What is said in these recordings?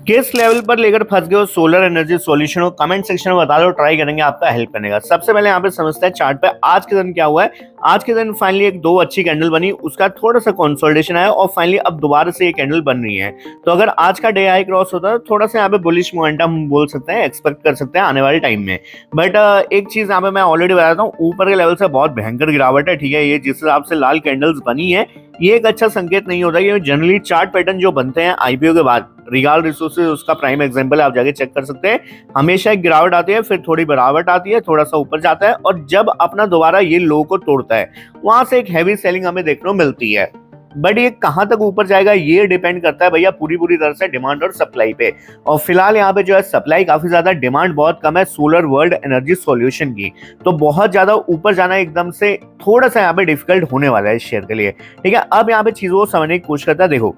किस लेवल पर लेकर फंस गए हो सोलर एनर्जी सॉल्यूशन को कमेंट सेक्शन में बता दो, ट्राई करेंगे आपका हेल्प करने का। सबसे पहले यहाँ पे समझते हैं चार्ट पे आज के दिन क्या हुआ है। आज के दिन फाइनली एक दो अच्छी कैंडल बनी, उसका थोड़ा सा कंसोलिडेशन आया और फाइनली अब दोबारा से ये कैंडल बन रही है। तो अगर आज का डे हाई क्रॉस होता है तो थोड़ा सा यहाँ पे बुलिश मोमेंटम हम बोल सकते हैं, एक्सपेक्ट कर सकते हैं आने वाले टाइम में। बट एक चीज यहाँ पे मैं ऑलरेडी बताता हूँ, ऊपर के लेवल से बहुत भयंकर गिरावट है। ठीक है, ये जिस हिसाब से लाल कैंडल्स बनी है ये एक अच्छा संकेत नहीं होता। ये जनरली चार्ट पैटर्न जो बनते हैं आईपीओ के बाद, रिगाल रिसोर्सेज उसका प्राइम एग्जांपल है, आप जाके चेक कर सकते हैं। हमेशा एक गिरावट आती है, फिर थोड़ी बढ़ावट आती है, थोड़ा सा ऊपर जाता है और जब अपना दोबारा ये लो को तोड़ता है वहां से एक हैवी सेलिंग हमें देखने को मिलती है। बट ये कहां तक ऊपर जाएगा ये डिपेंड करता है भैया पूरी तरह से डिमांड और सप्लाई पे। और फिलहाल यहाँ पे जो है सप्लाई काफी ज्यादा, डिमांड बहुत कम है सोलर वर्ल्ड एनर्जी सॉल्यूशन की। तो बहुत ज्यादा ऊपर जाना एकदम से थोड़ा सा यहाँ पे डिफिकल्ट होने वाला है इस शेयर के लिए। ठीक है, अब यहाँ पे चीजों को समझने की कोशिश करता है। देखो,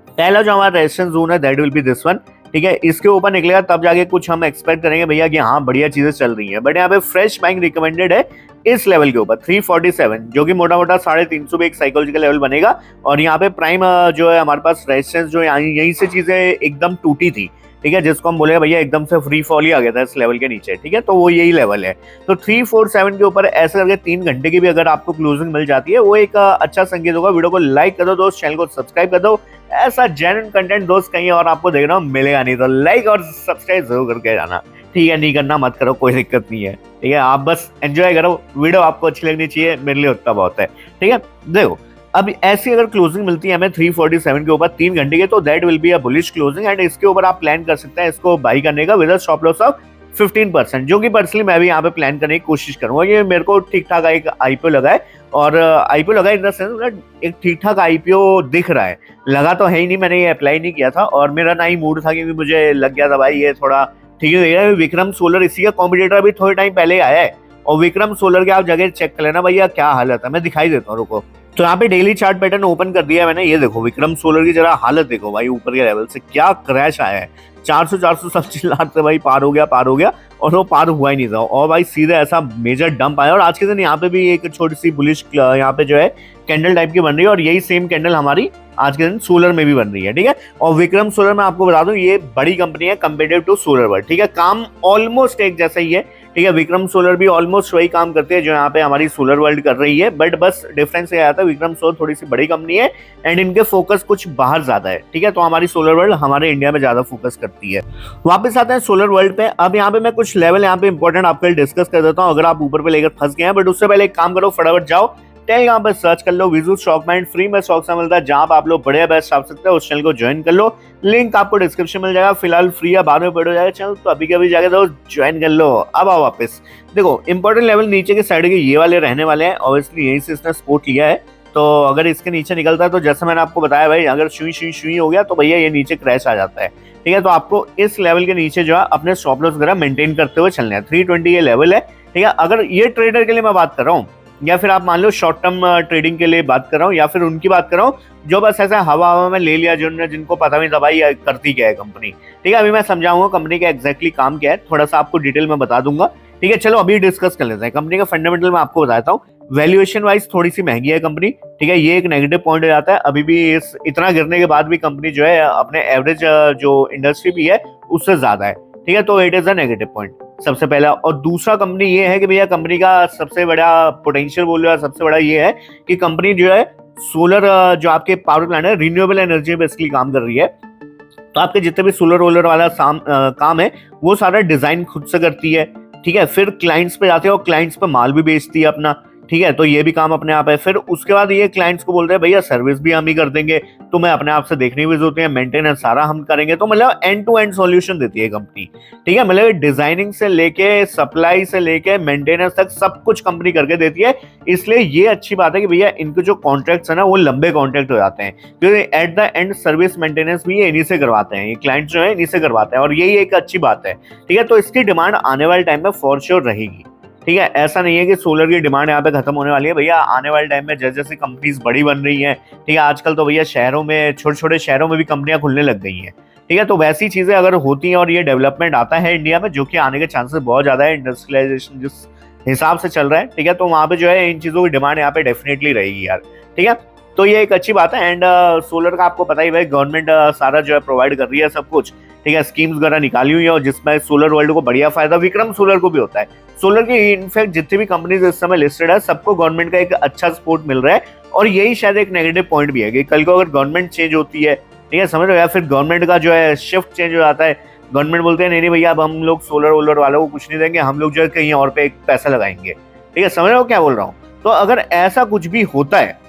पहला जो हमारा रेजिस्टेंस जोन है that will be this one. ठीक है, इसके ऊपर निकलेगा तब जाके कुछ हम एक्सपेक्ट करेंगे भैया कि हाँ बढ़िया चीजें चल रही हैं। बट यहाँ पे फ्रेश बाइंग रिकमेंडेड है इस लेवल के ऊपर 347, जो कि मोटा मोटा 350 पे एक साइकोलॉजिकल लेवल बनेगा। और यहाँ पे प्राइम जो है हमारे पास रेजिस्टेंस जो यहीं से चीजें एकदम टूटी थी। ठीक है, जिसको हम बोले भैया एकदम से फ्री फॉल ही आ गया था इस लेवल के नीचे। ठीक है, तो वो यही लेवल है। तो 347 के ऊपर ऐसे करके 3 घंटे की भी अगर आपको क्लोजिंग मिल जाती है वो एक अच्छा संकेत होगा। वीडियो को लाइक कर दो दोस्त, चैनल को सब्सक्राइब कर दो। ऐसा जेन्युइन कंटेंट दोस्त कहीं और आपको देखना मिलेगा नहीं, तो लाइक और सब्सक्राइब जरूर करके जाना। ठीक है, नहीं करना मत करो, कोई दिक्कत नहीं है। ठीक है, आप बस एंजॉय करो, वीडियो आपको अच्छी लगनी चाहिए, मेरे लिए उतना बहुत है। ठीक है, देखो अब ऐसी अगर क्लोजिंग मिलती है हमें 347 के ऊपर 3 घंटे के, तो that will be a bullish closing and इसके ऊपर आप प्लान कर सकते हैं इसको बाई करने का with a stop loss of 15%, जो कि पर्सनली मैं भी यहाँ पे प्लान करने की कोशिश करूंगा। ये मेरे को ठीक ठाक एक आईपीओ लगा है, और आईपीओ लगा इन द सेंस एक ठीक ठाक आईपीओ दिख रहा है। लगा तो है ही नहीं, मैंने ये अप्लाई नहीं किया था और मेरा ना ही मूड था, क्योंकि मुझे लग गया था भाई ये थोड़ा ठीक है। विक्रम सोलर इसी का कॉम्पिटिटर अभी थोड़े टाइम पहले आया है, और विक्रम सोलर के आप जगह चेक कर लेना भैया क्या हालत है। मैं दिखाई देता हूँ, रुको। तो यहाँ पे डेली चार्ट पैटर्न ओपन कर दिया है मैंने। ये देखो विक्रम सोलर की जरा हालत देखो भाई, ऊपर के लेवल से क्या क्रैश आया है। 400 सब चिल्लाते भाई पार हो गया, और वो पार हुआ ही नहीं था। और भाई सीधे ऐसा मेजर डंप आया। और आज के दिन यहाँ पे भी एक छोटी सी बुलिश यहाँ पे जो है कैंडल टाइप की बन रही है, और यही सेम कैंडल हमारी आज के दिन सोलर में भी बन रही है। ठीक है, और विक्रम सोलर में आपको बता दूं ये बड़ी कंपनी है कंपेरेटिव टू सोलर वर्ल्ड। ठीक है, काम ऑलमोस्ट एक जैसा ही है। ठीक है, विक्रम सोलर भी ऑलमोस्ट वही काम करते हैं जो यहाँ पे हमारी सोलर वर्ल्ड कर रही है। बट बस डिफरेंस ये आता है विक्रम सोलर थोड़ी सी बड़ी कंपनी है एंड इनके फोकस कुछ बाहर ज्यादा है। ठीक है, तो हमारी सोलर वर्ल्ड हमारे इंडिया में ज्यादा फोकस करती है। वापस आते हैं सोलर वर्ल्ड पे। अब यहाँ पे मैं कुछ लेवल यहाँ पे इंपॉर्टेंट आपके लिए डिस्कस कर देता हूँ, अगर आप ऊपर पे लेकर फंस गए हैं। बट उससे पहले एक काम करो, फटाफट जाओ टेलीग्राम पर सर्च कर लो विजू स्टॉक माइंड, फ्री में स्टॉक से मिलता है जहां आप लोग बड़े बेस्ट आप सकते हैं। उस चैनल को ज्वाइन कर लो, लिंक आपको डिस्क्रिप्शन मिल जाएगा। फिलहाल फ्री है, बाद में पेड हो जाएगा चैनल, तो अभी के अभी जाके तो ज्वाइन कर लो। अब आओ वापस, देखो इंपॉर्टेंट लेवल नीचे के साइड के ये वाले रहने वाले हैं। ऑब्वियसली यहीं से इसने सपोर्ट लिया है, तो अगर इसके नीचे निकलता है तो जैसे मैंने आपको बताया भाई, अगर शुई हो गया तो भैया ये नीचे क्रैश आ जाता है। ठीक है, तो आपको इस लेवल के नीचे जो है अपने स्टॉप लॉस वगैरह मेंटेन करते हुए चलना है। 320 ये लेवल है। ठीक है, अगर ये ट्रेडर के लिए मैं बात कर रहा हूँ, या फिर आप मान लो शॉर्ट टर्म ट्रेडिंग के लिए बात कर रहा हूँ, या फिर उनकी बात कर रहा हूँ जो बस ऐसा हवा में ले लिया, जिनको पता नहीं था भाई करती क्या है कंपनी। ठीक है, अभी मैं समझाऊंगा कंपनी का एग्जैक्टली काम क्या है, थोड़ा सा आपको डिटेल में बता दूंगा। ठीक है, चलो अभी डिस्कस कर लेते हैं। कंपनी का फंडामेंटल मैं आपको बताता हूँ। वैल्यूएशन वाइज थोड़ी सी महंगी है कंपनी। ठीक है, ये एक नेगेटिव पॉइंट हो जाता है। अभी भी इस इतना गिरने के बाद भी कंपनी जो है अपने एवरेज जो इंडस्ट्री भी है उससे ज्यादा है। ठीक है, तो it is a negative point सबसे पहला। और दूसरा कंपनी ये है कि भैया कंपनी का सबसे बड़ा पोटेंशियल बोल रहा है, सबसे बड़ा ये है कि कंपनी जो है सोलर जो आपके पावर प्लांट है रिन्यूएबल एनर्जी बेसिकली काम कर रही है। तो आपके जितने भी सोलर वोलर वाला काम है वो सारा डिजाइन खुद से करती है। ठीक है, फिर क्लाइंट्स पे जाते हैं और क्लाइंट्स पे माल भी बेचती है अपना। ठीक है, तो ये भी काम अपने आप है। फिर उसके बाद ये क्लाइंट्स को बोलते हैं भैया सर्विस भी हम ही कर देंगे, तुम्हें अपने आप से देखनी भी जरूरत है, मेंटेनेंस सारा हम करेंगे। तो मतलब एंड टू एंड सॉल्यूशन देती है कंपनी। ठीक है, मतलब डिजाइनिंग से लेके सप्लाई से लेके मेंटेनेंस तक सब कुछ कंपनी करके देती है। इसलिए ये अच्छी बात है कि भैया इनके जो कॉन्ट्रैक्ट्स है ना वो लंबे कॉन्ट्रैक्ट हो जाते हैं, क्योंकि at the end service maintenance भी ये इन्हीं से करवाते हैं, ये क्लाइंट जो है इन्हीं से करवाते हैं, और यही एक अच्छी बात है। ठीक है, तो इसकी डिमांड आने वाले टाइम में फॉर श्योर रहेगी। ठीक है, ऐसा नहीं है कि सोलर की डिमांड यहाँ पे खत्म होने वाली है भैया। आने वाले टाइम में जैसे जैसे कंपनीज बड़ी बन रही हैं, ठीक है, आजकल तो भैया शहरों में छोटे छोटे शहरों में भी कंपनियां खुलने लग गई हैं। ठीक है, तो वैसी चीजें अगर होती हैं और ये डेवलपमेंट आता है इंडिया में, जो कि आने के चांसेस बहुत ज्यादा है इंडस्ट्रियलाइजेशन जिस हिसाब से चल रहा है। ठीक है, तो वहां पे जो है इन चीजों की डिमांड यहाँ पे डेफिनेटली रहेगी यार। ठीक है, तो ये एक अच्छी बात है। एंड सोलर का आपको पता ही भाई गवर्नमेंट सारा जो है प्रोवाइड कर रही है सब कुछ। ठीक है, स्कीम्स वगैरह निकाली हुई है और जिसमें सोलर वर्ल्ड को बढ़िया फायदा, विक्रम सोलर को भी होता है। सोलर की इनफैक्ट जितनी भी कंपनीज इस समय लिस्टेड है सबको गवर्नमेंट का एक अच्छा सपोर्ट मिल रहा है, और यही शायद एक नेगेटिव पॉइंट भी है कि कल को अगर गवर्नमेंट चेंज होती है, ठीक है, समझ रहे हो, या फिर गवर्नमेंट का जो है शिफ्ट चेंज हो जाता है, गवर्नमेंट बोलते हैं नहीं नहीं भैया अब हम लोग सोलर वोलर वालों को कुछ नहीं देंगे, हम लोग जो है कहीं और पे एक पैसा लगाएंगे, ठीक है, समझ रहे हो क्या बोल रहा हूँ। तो अगर ऐसा कुछ भी होता है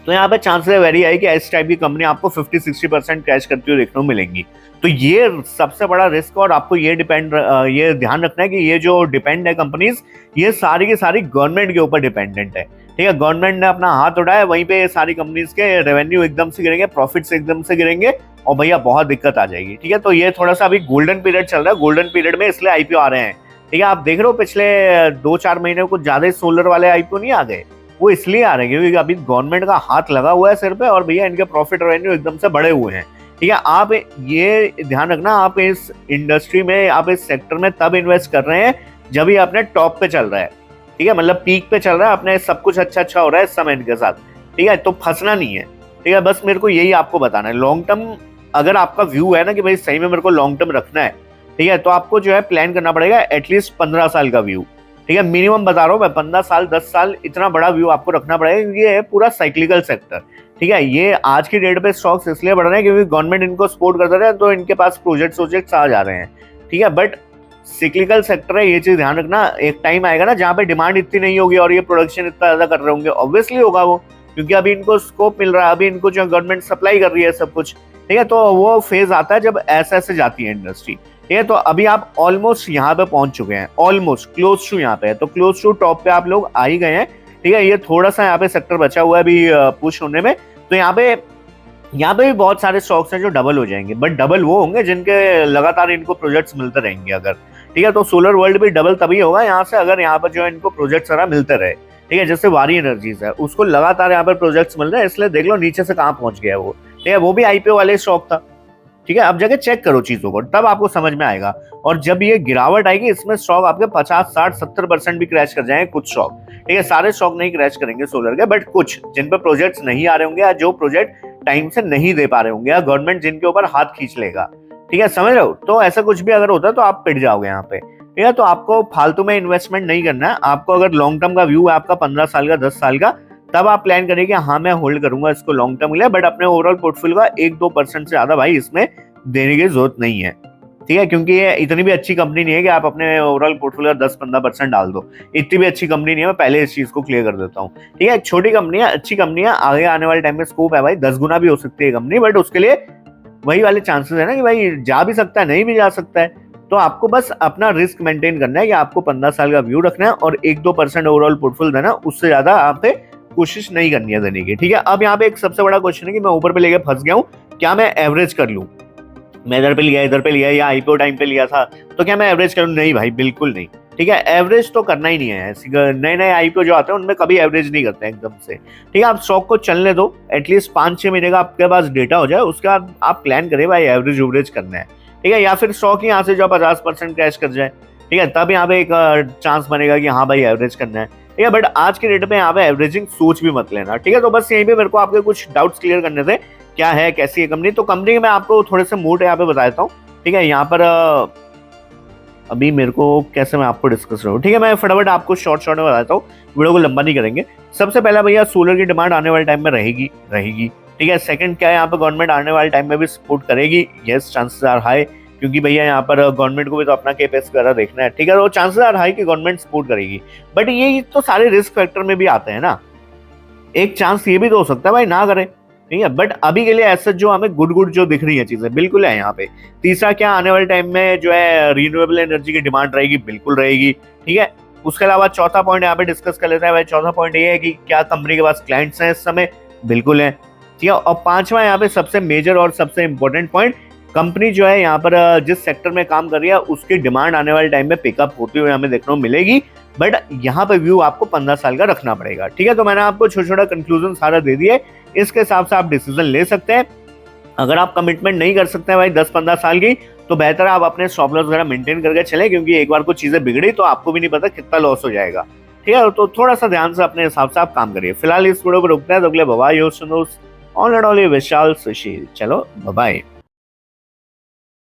तो यहाँ पे चांसेस वेरी है कि इस टाइप की कंपनी आपको 50-60% क्रैश करती हुई देखने को मिलेंगी। तो ये सबसे बड़ा रिस्क, और आपको ये ये ध्यान रखना है कि ये जो डिपेंड है कंपनीज, ये सारी की सारी गवर्नमेंट के ऊपर डिपेंडेंट है, ठीक है। गवर्नमेंट ने अपना हाथ उठाया, वहीं पे सारी कंपनीज के रेवेन्यू एकदम से गिरेंगे, प्रॉफिट्स एकदम से गिरेंगे, और भैया बहुत दिक्कत आ जाएगी, ठीक है। तो ये थोड़ा सा अभी गोल्डन पीरियड चल रहा है, गोल्डन पीरियड में इसलिए आईपीओ आ रहे हैं, ठीक है। आप देख रहे हो पिछले 2-4 महीने कुछ ज्यादा सोलर वाले आईपीओ नहीं आ गए, वो इसलिए आ रहे हैं क्योंकि अभी गवर्नमेंट का हाथ लगा हुआ है सिर पे, और भैया इनके प्रॉफिट रेवेन्यू एकदम से बढ़े हुए हैं, ठीक है। आप ये ध्यान रखना, आप इस इंडस्ट्री में, आप इस सेक्टर में तब इन्वेस्ट कर रहे हैं जब ये अपने टॉप पे चल रहा है, ठीक है, मतलब पीक पे चल रहा है, अपने सब कुछ अच्छा हो रहा है इस समय इनके साथ, ठीक है। तो फंसना नहीं है, ठीक है, बस मेरे को यही आपको बताना है। लॉन्ग टर्म अगर आपका व्यू है ना कि भाई सही में मेरे को लॉन्ग टर्म रखना है, ठीक है, तो आपको जो है प्लान करना पड़ेगा एटलीस्ट 15 साल का व्यू, ठीक है, मिनिमम बता रहा हूँ मैं, 15 साल 10 साल इतना बड़ा व्यू आपको रखना पड़ेगा, क्योंकि ये है पूरा साइक्लिकल सेक्टर, ठीक है। ये आज की डेट पे स्टॉक्स इसलिए बढ़ रहे हैं क्योंकि गवर्नमेंट इनको सपोर्ट करता रहे, तो इनके पास प्रोजेक्ट्स आ जा रहे हैं, ठीक है। बट सिक्लिकल सेक्टर है, ये चीज ध्यान रखना, एक टाइम आएगा ना जहाँ पे डिमांड इतनी नहीं होगी और ये प्रोडक्शन इतना ज्यादा कर रहे होंगे, ऑब्वियसली होगा वो, क्योंकि अभी इनको स्कोप मिल रहा है, अभी इनको जो गवर्नमेंट सप्लाई कर रही है सब कुछ, ठीक है। तो वो फेज आता है जब ऐसे जाती है इंडस्ट्री, ठीक है। तो अभी आप ऑलमोस्ट यहाँ पे पहुंच चुके हैं, ऑलमोस्ट क्लोज टू यहाँ पे है, तो क्लोज टू टॉप पे आप लोग आ ही गए हैं, ठीक है। ये थोड़ा सा यहाँ पे सेक्टर बचा हुआ है अभी पुश होने में, तो यहाँ पे भी बहुत सारे स्टॉक्स हैं जो डबल हो जाएंगे, बट डबल वो होंगे जिनके लगातार इनको प्रोजेक्ट्स मिलते रहेंगे अगर, ठीक है। तो सोलर वर्ल्ड भी डबल तभी होगा यहाँ से अगर यहाँ पर जो है इनको प्रोजेक्ट्स सारा मिलते रहे, ठीक है। जैसे वारी एनर्जीज है, उसको लगातार यहाँ पर प्रोजेक्ट्स मिल रहे हैं, इसलिए देख लो नीचे से कहाँ पहुंच गया वो, ठीक है। वो भी आईपीओ वाले स्टॉक था, ठीक है। अब जाके चेक करो चीजों को, तब आपको समझ में आएगा। और जब ये गिरावट आएगी इसमें स्टॉक आपके 50-60-70% भी क्रैश कर जाएंगे कुछ स्टॉक, ठीक है। सारे स्टॉक नहीं क्रैश करेंगे सोलर के, बट कुछ जिन पे प्रोजेक्ट्स नहीं आ रहे होंगे, या जो प्रोजेक्ट टाइम से नहीं दे पा रहे होंगे, या गवर्नमेंट जिनके ऊपर हाथ खींच लेगा, ठीक है, समझ रहे हो। तो ऐसा कुछ भी अगर होता है तो आप पिट जाओगे यहाँ पे, ठीक है। तो आपको फालतू में इन्वेस्टमेंट नहीं करना है, आपको अगर लॉन्ग टर्म का व्यू है आपका 15 साल का 10 साल का, तब आप प्लान करिए कि हाँ मैं होल्ड करूंगा इसको लॉन्ग टर्म के लिए, बट अपने ओवरऑल पोर्टफोलियो का 1-2% से ज्यादा भाई इसमें देने की जरूरत नहीं है, ठीक है। क्योंकि ये इतनी भी अच्छी कंपनी नहीं है कि आप अपने ओवरऑल पोर्टफोलियो 10-15% डाल दो, इतनी भी अच्छी कंपनी नहीं है, मैं पहले इस चीज को क्लियर कर देता हूँ, ठीक है। एक छोटी कंपनी है, अच्छी कंपनी है, आगे आने वाले टाइम में स्कोप है भाई, 10 गुना भी हो सकती है कंपनी, बट उसके लिए वही वाले चांसेस है ना कि भाई जा भी सकता है नहीं भी जा सकता है। तो आपको बस अपना रिस्क मेंटेन करना है कि आपको 15 साल का व्यू रखना है और 1-2% ओवरऑल पोर्टफोलियो देना, उससे ज्यादा आप पे कोशिश नहीं करनी है देने की, ठीक है। अब यहाँ पे एक सबसे बड़ा क्वेश्चन है कि मैं ऊपर पे लेके फंस गया हूँ, क्या मैं एवरेज कर लूँ, मैं इधर पे लिया या आईपीओ टाइम पे लिया था, तो क्या मैं एवरेज करूँ? नहीं भाई बिल्कुल नहीं, ठीक है। एवरेज तो करना ही नहीं है, नए नए आईपीओ जो आते हैं उनमें कभी एवरेज नहीं करते हैं एकदम से, ठीक है। आप स्टॉक को चलने दो, एटलीस्ट 5-6 महीने का आपके पास डेटा हो जाए, उसके बाद आप प्लान करें भाई एवरेज करना है, ठीक है। या फिर स्टॉक ही यहाँ से जो 50% क्रैश कर जाए, ठीक है, तब यहाँ पे एक चांस बनेगा कि हाँ भाई एवरेज करना है, ठीक है। बट आज के डेट में यहाँ पे एवरेजिंग सोच भी मत लेना, ठीक है। तो बस यहीं पे मेरे को आपके कुछ डाउट्स क्लियर करने थे, क्या है कैसी है कंपनी। तो कंपनी के मैं आपको थोड़े से मोड यहाँ पे बता देता हूँ, ठीक है। यहाँ पर अभी मेरे को कैसे मैं आपको डिस्कस करूँ, ठीक है। मैं फटाफट आपको शॉर्ट में बताता हूँ, वीडियो को लंबा नहीं करेंगे। सबसे पहला भैया सोलर की डिमांड आने वाले टाइम में रहेगी, ठीक है। सेकंड क्या है, यहाँ पर गवर्नमेंट आने वाले टाइम में भी सपोर्ट करेगी, यस चांसेस आर हाई, क्योंकि भैया यहाँ पर गवर्नमेंट को भी तो अपना केपेक्स वगैरह देखना है, ठीक है। तो चांसेस आर हाई कि गवर्नमेंट सपोर्ट करेगी, बट ये तो सारे रिस्क फैक्टर में भी आते हैं ना। एक चांस ये भी तो हो सकता है भाई ना करे, ठीक है। बट अभी के लिए ऐसा जो हमें गुड जो दिख रही है चीजें बिल्कुल है यहाँ पे। तीसरा क्या, आने वाले टाइम में जो है रिन्यूएबल एनर्जी की डिमांड रहेगी, बिल्कुल रहेगी, ठीक है। उसके अलावा चौथा पॉइंट यहाँ पे डिस्कस कर लेते हैं भाई। चौथा पॉइंट ये है कि क्या कंपनी के पास क्लाइंट्स हैं इस समय, बिल्कुल है, ठीक है। और पांचवा यहाँ पे सबसे मेजर और सबसे इंपॉर्टेंट पॉइंट, कंपनी जो है यहाँ पर जिस सेक्टर में काम कर रही है उसकी डिमांड आने वाले टाइम में पिकअप होती हुई हमें देखने को मिलेगी, बट यहाँ पे व्यू आपको 15 साल का रखना पड़ेगा, ठीक है। तो मैंने आपको छोटा कंक्लूजन सारा दे दिया, इसके हिसाब से आप डिसीजन ले सकते हैं। अगर आप कमिटमेंट नहीं कर सकते हैं भाई 10-15 साल की, तो बेहतर है आप अपने स्टॉप लॉस वगैरह मेंटेन करके चले, क्योंकि एक बार कुछ चीजें बिगड़ी तो आपको भी नहीं पता कितना लॉस हो जाएगा, ठीक है। तो थोड़ा सा ध्यान से अपने हिसाब से आप काम करिए। फिलहाल इस वीडियो को रुकते हैं, तो अगले बाय, ऑनलाइन विशाल सुशील, चलो बाय।